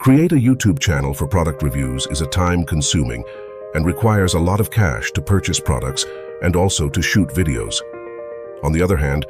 Create a YouTube channel for product reviews is a time-consuming and requires a lot of cash to purchase products and also to shoot videos. On the other hand,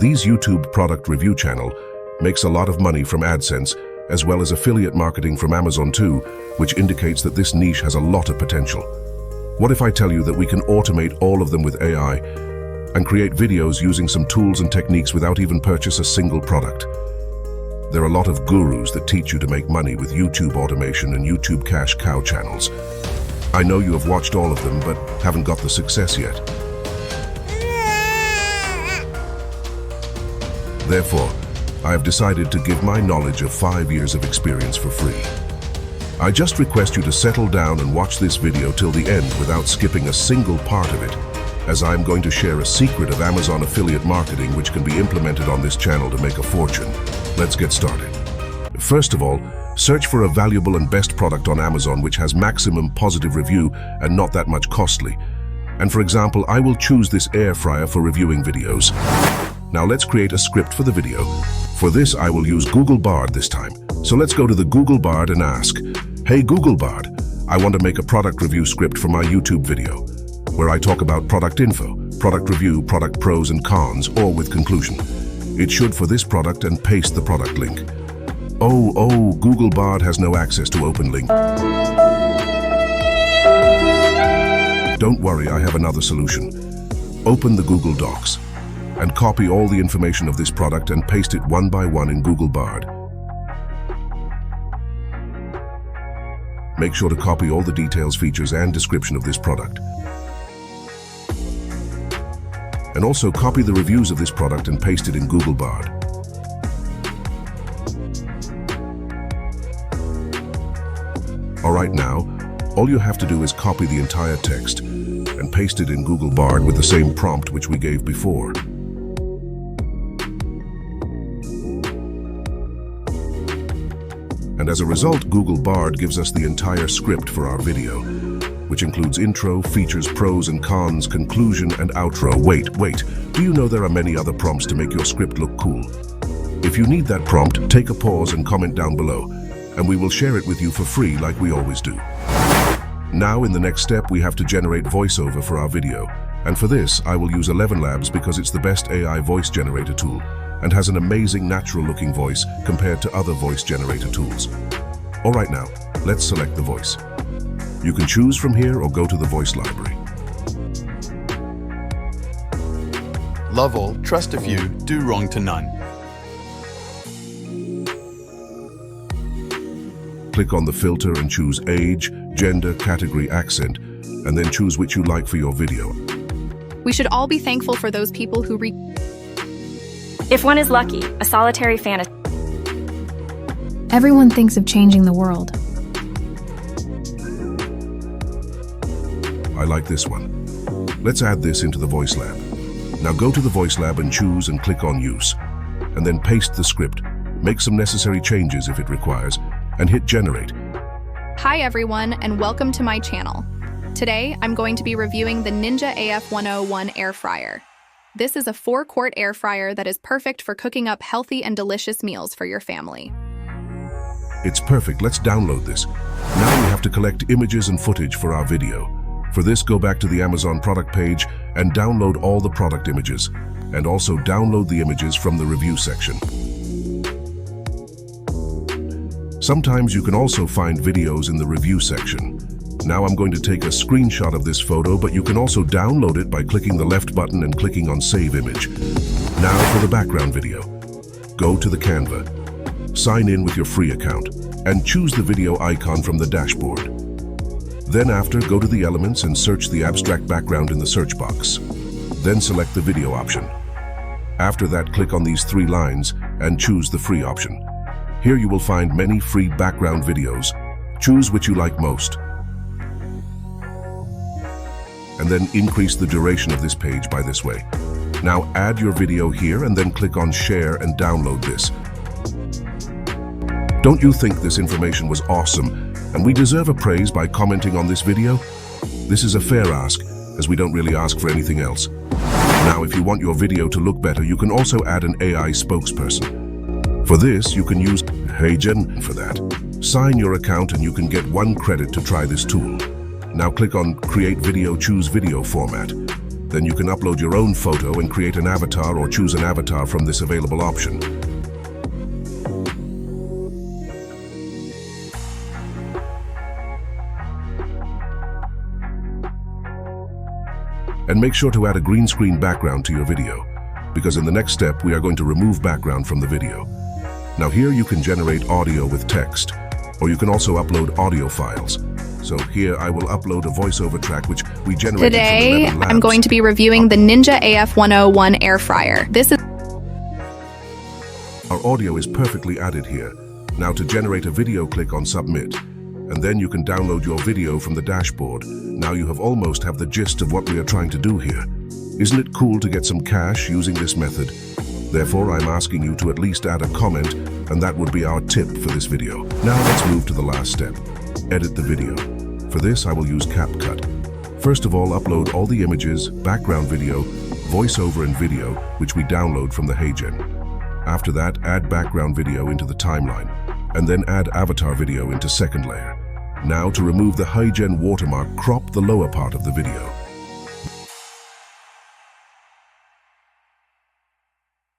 these YouTube product review channel makes a lot of money from AdSense as well as affiliate marketing from Amazon too, which indicates that this niche has a lot of potential. What if I tell you that we can automate all of them with AI and create videos using some tools and techniques without even purchase a single product? There are a lot of gurus that teach you to make money with YouTube automation and YouTube cash cow channels. I know you have watched all of them but haven't got the success yet. Therefore, I have decided to give my knowledge of 5 years of experience for free. I just request you to settle down and watch this video till the end without skipping a single part of it, as I am going to share a secret of Amazon affiliate marketing which can be implemented on this channel to make a fortune. Let's get started. First of all, search for a valuable and best product on Amazon which has maximum positive review and not that much costly. And for example, I will choose this air fryer for reviewing videos. Now let's create a script for the video. For this, I will use Google Bard this time. So let's go to the Google Bard and ask, "Hey Google Bard, I want to make a product review script for my YouTube video, where I talk about product info, product review, product pros and cons, or with conclusion. It should for this product and paste the product link." Oh, Google Bard has no access to open link. Don't worry, I have another solution. Open the Google Docs and copy all the information of this product and paste it one by one in Google Bard. Make sure to copy all the details, features, and description of this product. And also copy the reviews of this product and paste it in Google Bard. Alright, now, all you have to do is copy the entire text and paste it in Google Bard with the same prompt which we gave before. And as a result, Google Bard gives us the entire script for our video, which includes intro, features, pros and cons, conclusion, and outro. Wait, do you know there are many other prompts to make your script look cool? If you need that prompt, take a pause and comment down below, and we will share it with you for free like we always do. Now, in the next step, we have to generate voiceover for our video, and for this, I will use ElevenLabs because it's the best AI voice generator tool and has an amazing natural-looking voice compared to other voice generator tools. Alright now, let's select the voice. You can choose from here or go to the voice library. Love all, trust a few, do wrong to none. Click on the filter and choose age, gender, category, accent, and then choose which you like for your video. We should all be thankful for those people who If one is lucky, a solitary fantasy. Everyone thinks of changing the world. I like this one. Let's add this into the Voice Lab. Now go to the Voice Lab and choose and click on Use, and then paste the script. Make some necessary changes if it requires, and hit Generate. Hi everyone, and welcome to my channel. Today, I'm going to be reviewing the Ninja AF101 air fryer. This is a 4-quart air fryer that is perfect for cooking up healthy and delicious meals for your family. It's perfect, let's download this. Now we have to collect images and footage for our video. For this, go back to the Amazon product page and download all the product images, and also download the images from the review section. Sometimes you can also find videos in the review section. Now I'm going to take a screenshot of this photo, but you can also download it by clicking the left button and clicking on Save Image. Now for the background video. Go to the Canva, sign in with your free account, and choose the video icon from the dashboard. Then after, go to the elements and search the abstract background in the search box. Then select the video option. After that, click on these 3 lines and choose the free option. Here you will find many free background videos. Choose which you like most. And then increase the duration of this page by this way. Now add your video here and then click on Share and download this. Don't you think this information was awesome and we deserve a praise by commenting on this video? This is a fair ask, as we don't really ask for anything else. Now, if you want your video to look better, you can also add an AI spokesperson. For this, you can use Hey Jen for that. Sign your account and you can get 1 credit to try this tool. Now click on Create Video, choose Video Format. Then you can upload your own photo and create an avatar or choose an avatar from this available option. And make sure to add a green screen background to your video, because in the next step we are going to remove background from the video. Now here you can generate audio with text, or you can also upload audio files. So here I will upload a voiceover track which we generated Today, from ElevenLabs. I'm going to be reviewing the Ninja AF101 air fryer. Our audio is perfectly added here. Now to generate a video, click on Submit. And then you can download your video from the dashboard. Now you have almost have the gist of what we are trying to do here. Isn't it cool to get some cash using this method? Therefore, I'm asking you to at least add a comment, and that would be our tip for this video. Now let's move to the last step. Edit the video. For this, I will use CapCut. First of all, upload all the images, background video, voiceover and video, which we download from the HeyGen. After that, add background video into the timeline, and then add avatar video into second layer. Now to remove the HeyGen watermark, crop the lower part of the video.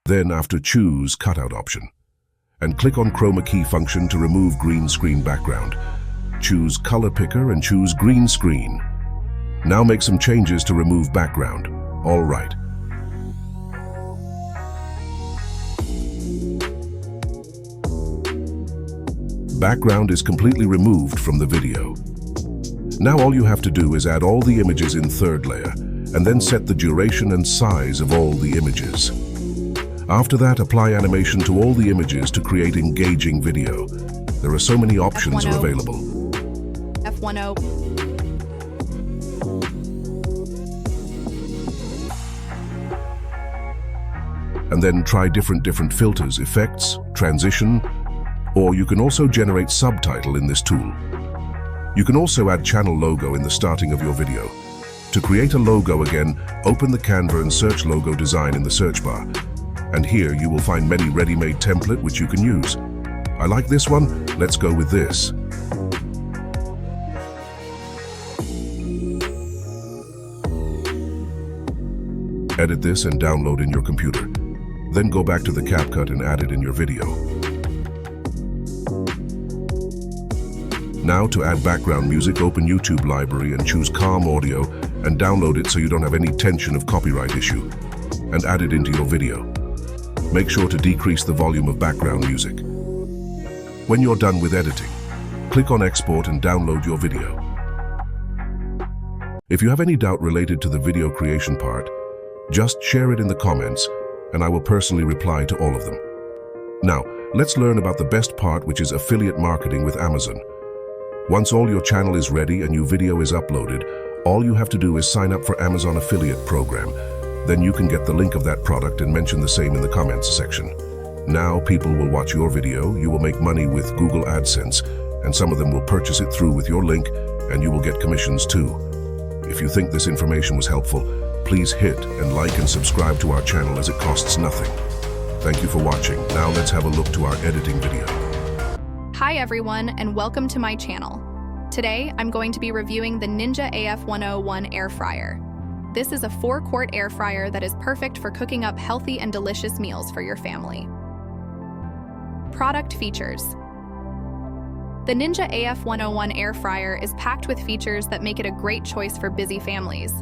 Then after, choose cutout option, and click on chroma key function to remove green screen background. Choose color picker and choose green screen. Now make some changes to remove background. All right. Background is completely removed from the video. Now all you have to do is add all the images in third layer, and then set the duration and size of all the images. After that, apply animation to all the images to create engaging video. There are so many options are available. F10. And then try different filters, effects, transition, or you can also generate subtitle in this tool. You can also add channel logo in the starting of your video. To create a logo again, open the Canva and search logo design in the search bar. And here you will find many ready-made template which you can use. I like this one, let's go with this. Edit this and download in your computer. Then go back to the CapCut and add it in your video. Now to add background music, open YouTube library and choose Calm Audio and download it so you don't have any tension of copyright issue. And add it into your video. Make sure to decrease the volume of background music. When you're done with editing, click on Export and download your video. If you have any doubt related to the video creation part, just share it in the comments and I will personally reply to all of them. Now, let's learn about the best part, which is affiliate marketing with Amazon. Once all your channel is ready and your video is uploaded, all you have to do is sign up for Amazon affiliate program. Then you can get the link of that product and mention the same in the comments section. Now people will watch your video, you will make money with Google AdSense, and some of them will purchase it through with your link, and you will get commissions too. If you think this information was helpful, please hit and like and subscribe to our channel as it costs nothing. Thank you for watching. Now let's have a look to our editing video. Hi everyone, and welcome to my channel. Today, I'm going to be reviewing the Ninja AF101 air fryer. This is a 4-quart air fryer that is perfect for cooking up healthy and delicious meals for your family. Product features. The Ninja AF101 air fryer is packed with features that make it a great choice for busy families.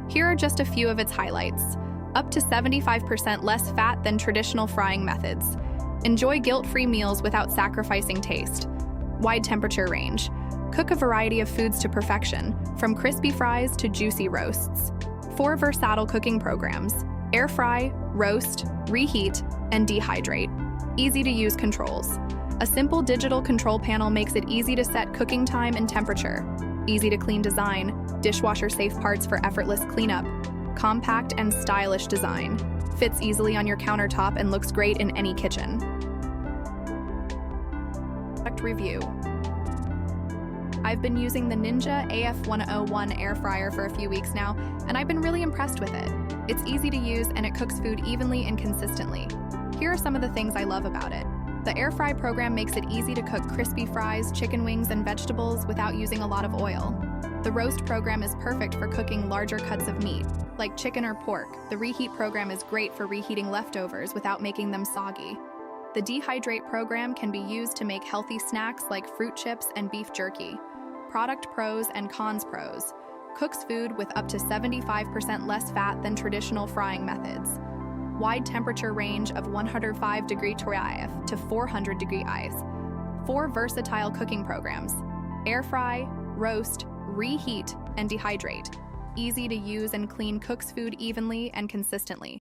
Here are just a few of its highlights. Up to 75% less fat than traditional frying methods. Enjoy guilt-free meals without sacrificing taste. Wide temperature range. Cook a variety of foods to perfection, from crispy fries to juicy roasts. 4 versatile cooking programs: air fry, roast, reheat, and dehydrate. Easy to use controls. A simple digital control panel makes it easy to set cooking time and temperature. Easy to clean design, dishwasher safe parts for effortless cleanup. Compact and stylish design. Fits easily on your countertop and looks great in any kitchen. Product review. I've been using the Ninja AF101 air fryer for a few weeks now, and I've been really impressed with it. It's easy to use and it cooks food evenly and consistently. Here are some of the things I love about it. The air fry program makes it easy to cook crispy fries, chicken wings, and vegetables without using a lot of oil. The roast program is perfect for cooking larger cuts of meat, like chicken or pork. The reheat program is great for reheating leftovers without making them soggy. The dehydrate program can be used to make healthy snacks like fruit chips and beef jerky. Product pros and cons pros. Cooks food with up to 75% less fat than traditional frying methods. Wide temperature range of 105 degree Celsius to 400 degree ice. 4 versatile cooking programs: air fry, roast, reheat, and dehydrate. Easy to use and clean, cooks food evenly and consistently.